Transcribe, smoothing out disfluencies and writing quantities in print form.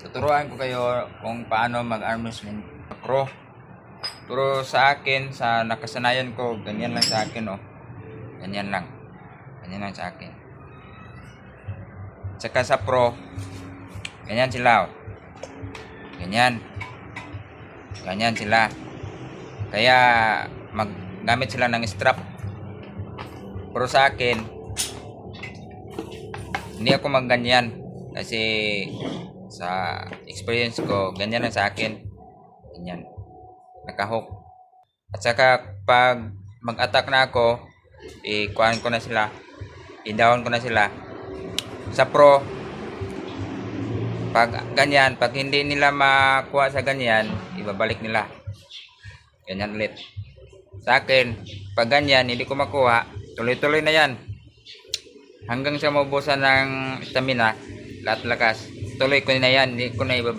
Tuturuan ko kayo kung paano mag-arm wrestling pro. Pero sa akin, sa nakasanayan ko, ganyan lang sa akin, oh. Ganyan lang. Ganyan lang sa akin. Tsaka sa pro, ganyan sila, oh. Ganyan. Ganyan sila. Kaya maggamit sila ng strap. Pero sa akin, hindi ako magganyan kasi sa experience ko, ganyan lang sa akin. Ganyan. Nakahook. At saka pag mag-attack na ako, ikuhaan ko na sila. I-down ko na sila. Sa pro, pag ganyan, pag hindi nila makuha sa ganyan, ibabalik nila. Ganyan ulit. Sa akin, pag ganyan, hindi ko makuha, tuloy-tuloy na yan. Hanggang sa maubusan ng stamina, lahat lakas. Tuloy ko na yan, hindi ko na ibabalik.